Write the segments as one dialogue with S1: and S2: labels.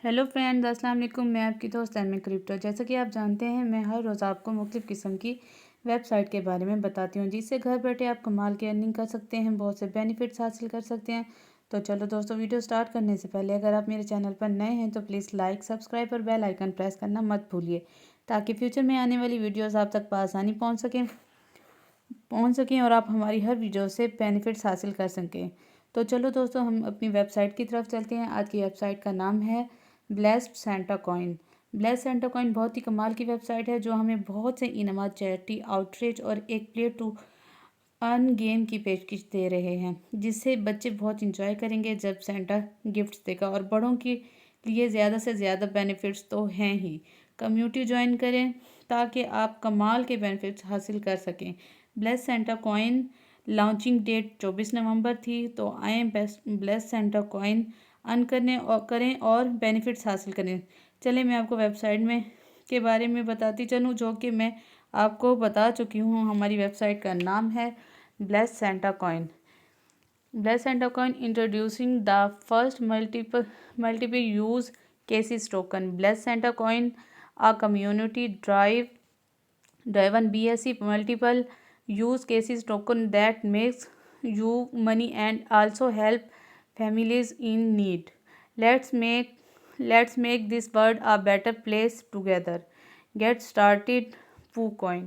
S1: Hello friends, अस्सलाम वालेकुम। मैं आपकी दोस्त एम क्रिप्टो। जैसा कि आप जानते हैं, मैं हर रोज़ आपको मुख्तलिफ़ किस्म की वेबसाइट के बारे में बताती हूँ जिससे घर बैठे आप कमाल की अर्निंग कर सकते हैं, बहुत से बेनिफिट्स हासिल कर सकते हैं। तो चलो दोस्तों, वीडियो स्टार्ट करने से पहले अगर आप मेरे चैनल पर नए हैं तो प्लीज़ लाइक, सब्सक्राइब और बेल आइकन प्रेस करना मत भूलिए, ताकि फ्यूचर में आने वाली वीडियोज़ आप तक आसानी पहुँच सकें और आप हमारी हर वीडियो से बेनिफिट्स हासिल कर सकें। तो चलो दोस्तों, हम अपनी वेबसाइट की तरफ चलते हैं। आज की वेबसाइट का नाम है blessed Santa coin. Blessed Santa coin बहुत ही कमाल की वेबसाइट है जो हमें बहुत से इनामात, चैरिटी, आउटरीच और एक प्ले टू अर्न गेम की पेशकश दे रहे हैं, जिससे बच्चे बहुत इंजॉय करेंगे जब सेंटा गिफ्ट्स देगा। और बड़ों के लिए ज़्यादा से ज़्यादा बेनिफिट्स तो हैं ही। कम्युनिटी ज्वाइन करें ताकि आप कमाल के बेनिफिट्स हासिल कर सकें। Blessed Santa coin launching date 24 नवंबर थी। तो आए ब्लेस्ड सेंटा कॉइन अर्न करने और करें और बेनिफिट्स हासिल करें। चले मैं आपको वेबसाइट में के बारे में बताती चलूँ, जो कि मैं आपको बता चुकी हूँ। हमारी वेबसाइट का नाम है blessed Santa coin. Blessed Santa coin introducing the first multiple use cases token. Blessed Santa coin a community driven BSC multiple use cases token that makes you money and also help families in need. Let's make this world a better place together. Get started. PooCoin.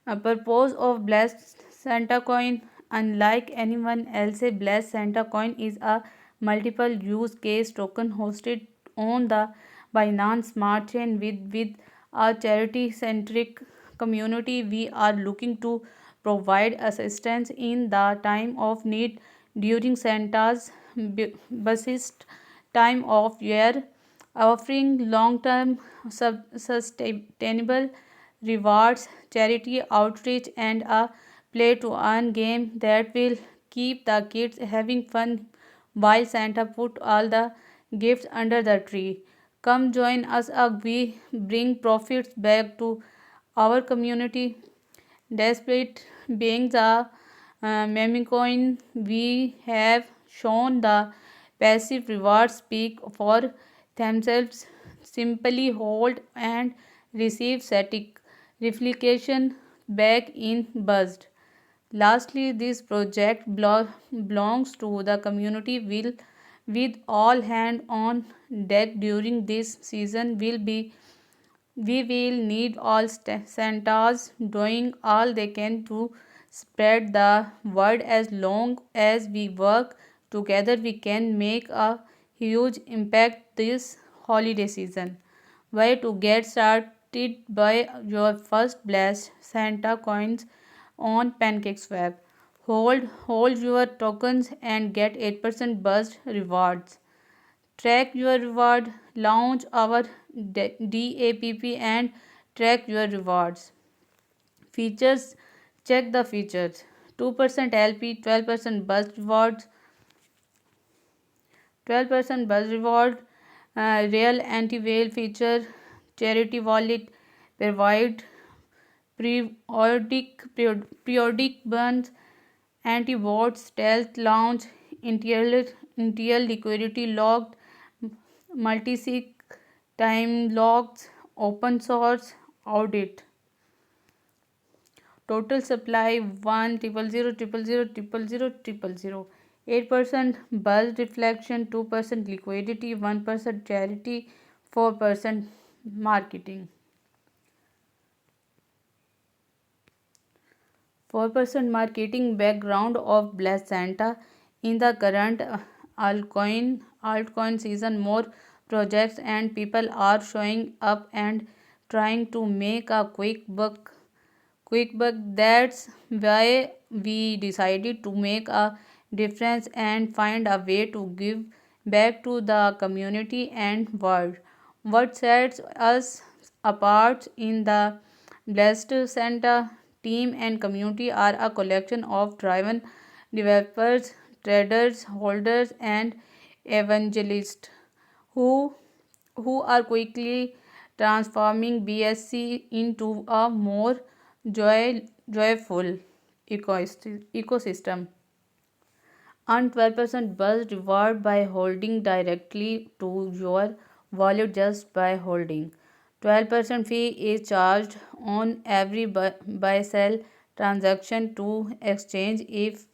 S1: A purpose of Blessed Santa Coin. Unlike anyone else, Blessed Santa Coin is a multiple use case token hosted on the Binance Smart Chain with a charity centric community. We are looking to provide assistance in the time of need during Santa's busiest time of year, offering long term sustainable rewards, charity outreach, and a play to earn game that will keep the kids having fun while Santa put all the gifts under the tree. Come join us as we bring profits back to our community. Despite being the meme coin, we have shown the passive rewards speak for themselves. Simply hold and receive static replication back in buzzed. Lastly, this project belongs to the community will with all hand on deck during this season will be we will need all Santas doing all they can to spread the word. As long as we work together, we can make a huge impact this holiday season. Where to get started? Buy your first blessed Santa coins on PancakeSwap. Hold your tokens and get 8% burst rewards. Track your reward. Launch our DAPP and track your rewards. Features. Check the features. 2% LP, 12% buzz rewards, 12% buzz reward, real anti-whale feature, charity wallet, provide periodic burns, anti-bot stealth launch, intel liquidity locked, multi-sig time logs, open source audit. Total supply 1 000 000 8% buzz deflection, 2% liquidity, 1% charity, 4% marketing. 4% marketing. Background of Blessed Santa. In the current altcoin season, more projects and people are showing up and trying to make a quick buck. That's why we decided to make a difference and find a way to give back to the community and world. What sets us apart in the Blessed Santa team and community are a collection of driven developers, traders, holders, and evangelists who are quickly transforming BSC into a more joyful ecosystem. Earn 12% buzz reward by holding directly to your wallet just by holding. 12% fee is charged on every buy sell transaction to exchange if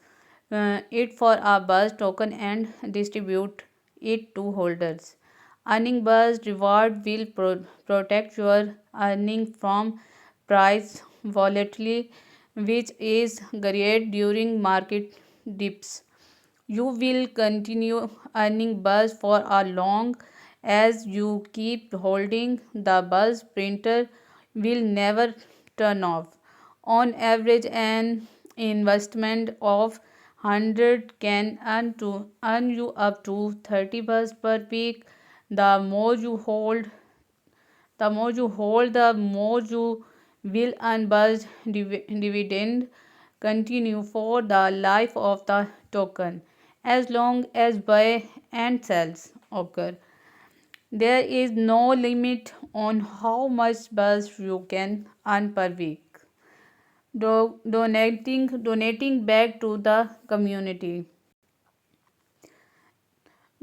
S1: it for a buzz token and distribute it to holders. Earning buzz reward will protect your earning from price volatility, which is great during market dips. You will continue earning buzz for a long as you keep holding. The buzz printer will never turn off. On average, an investment of 100 can earn you up to 30 buzz per week. The more you hold, the more you will earn buzz dividend continue for the life of the token as long as buy and sells occur. There is no limit on how much buzz you can earn per week. Donating back to the community.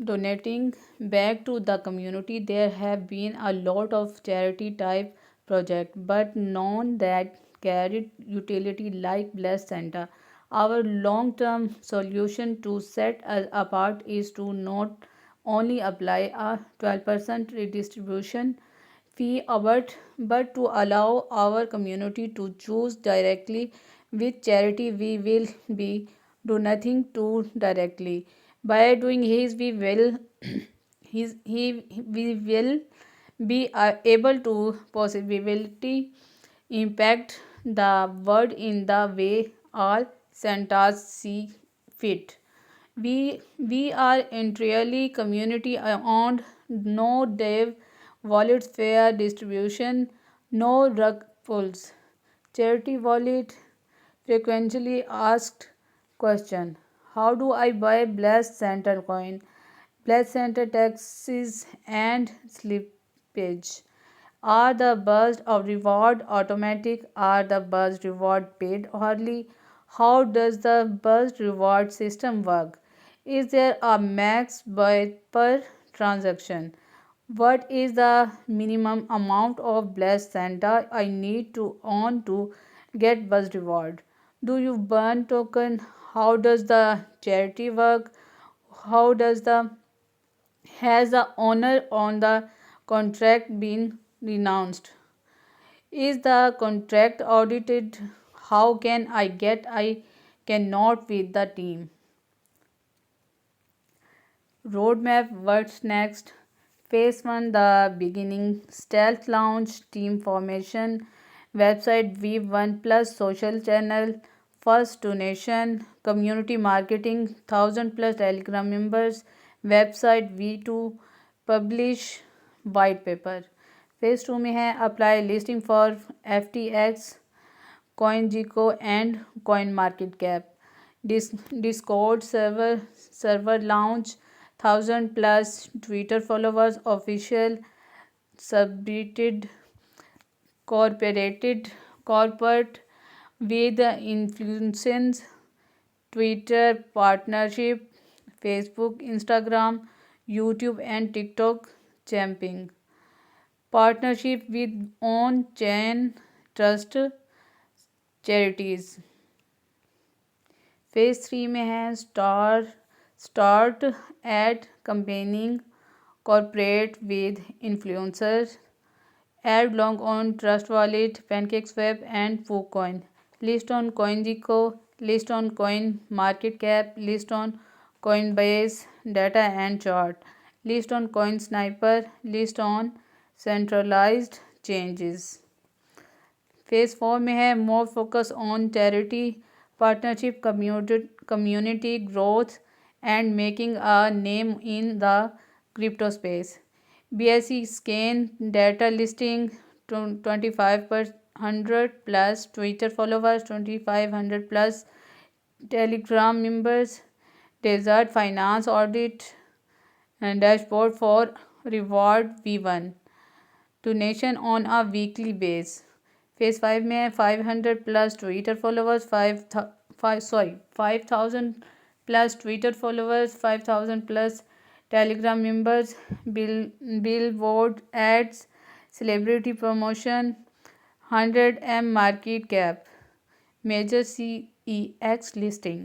S1: Donating back to the community, there have been a lot of charity type projects, but none that carried utility like Bless Santa. Our long term solution to set us apart is to not only apply a 12% redistribution fee but to allow our community to choose directly which charity we will be donating to directly. By doing his we will we will be able to possibility impact the world in the way all Santas see fit. We are entirely community owned, no dev wallets fair distribution, no rug pulls. Charity wallet frequently asked question. How do I buy Blessed Center coin? Blessed Center taxes and slippage. Are the burst of reward automatic? Are the burst reward paid hourly? How does the burst reward system work? Is there a max buy per transaction? What is the minimum amount of blessed Santa I need to own to get buzz reward? Do you burn token? How does the charity work? How does the has the owner on the contract been renounced? Is the contract audited? How can I get I cannot with the team? Roadmap. What's next? Phase 1, the beginning, stealth launch, team formation, website V1 plus social channel, first donation, community marketing, 1000 plus Telegram members, website V2, publish white paper. Phase 2 में है apply listing for FTX, CoinGecko and CoinMarketCap. Discord server launch, 1000 plus Twitter followers, official subreddit, corporate with influencers, Twitter partnership, Facebook, Instagram, YouTube and TikTok champing. Partnership with on-chain trust charities. Phase 3 में है start ad campaigning corporate with influencers, add long on Trust Wallet, PancakeSwap and Foocoin, list on CoinGecko, list on Coin market Cap, list on Coinbase, data and chart, list on coin sniper, list on centralised changes. Phase 4 में है more focus on charity partnership, community growth and making a name in the crypto space. BSC scan data listing, 2500 plus Twitter followers, 2500 plus Telegram members, Desert Finance audit and dashboard for reward V1. Donation on a weekly base. Phase 5 में है 500 plus Twitter followers, 5000 plus Twitter followers, 5,000 plus Telegram members, billboard ads, celebrity promotion, 100M market cap, major CEX listing.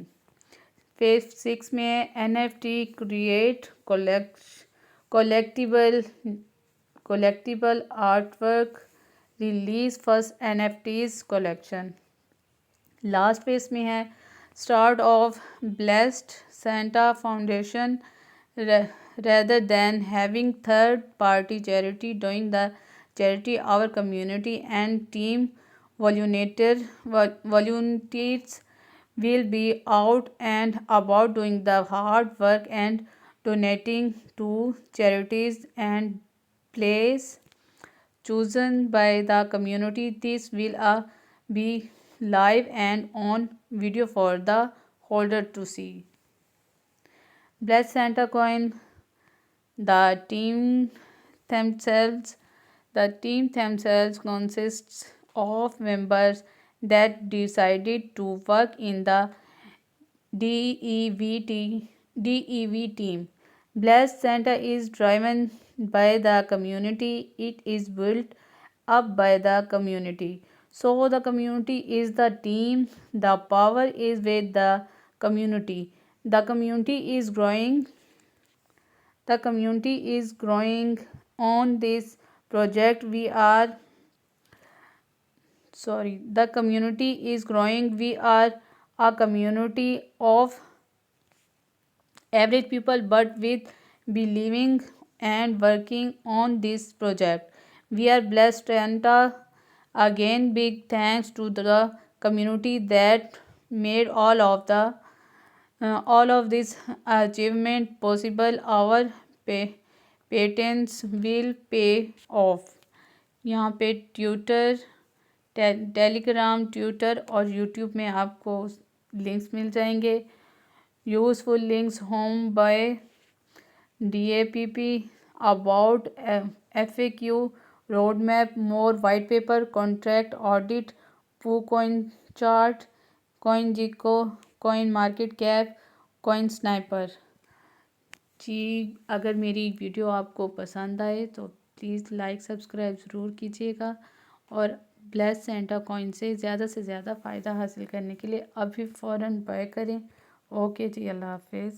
S1: Phase 6 में है NFT create collectible artwork, release first NFTs collection. Last phase में है start of blessed Santa foundation, rather than having third party charity doing the charity, our community and team volunteers will be out and about doing the hard work and donating to charities and place chosen by the community. This will be live and on video for the holder to see. Blessed Santa coin. The team themselves consists of members that decided to work in the DEV team. Blessed Santa is driven by the community. It is built up by the community. So the community is the team. The power is with the community. The community is growing. On this project. The community is growing. We are a community of average people, but with believing and working on this project. We are blessed Santa. Again, big thanks to the community that made all of this achievement possible. Our patents will pay off. यहाँ पे Twitter, Telegram, Twitter और YouTube में आपको links मिल जाएंगे. Useful links home buy DAPP, about FAQ, road map, more white paper, contract audit, PooCoin chart, CoinGecko, coin market cap, coin sniper. जी, अगर मेरी वीडियो आपको पसंद आए तो प्लीज़ लाइक सब्सक्राइब ज़रूर कीजिएगा और ब्लेस्ड सेंटा कॉइन से ज़्यादा फ़ायदा हासिल करने के लिए अभी फ़ौरन बाय करें. ओके जी, अल्लाह हाफिज़.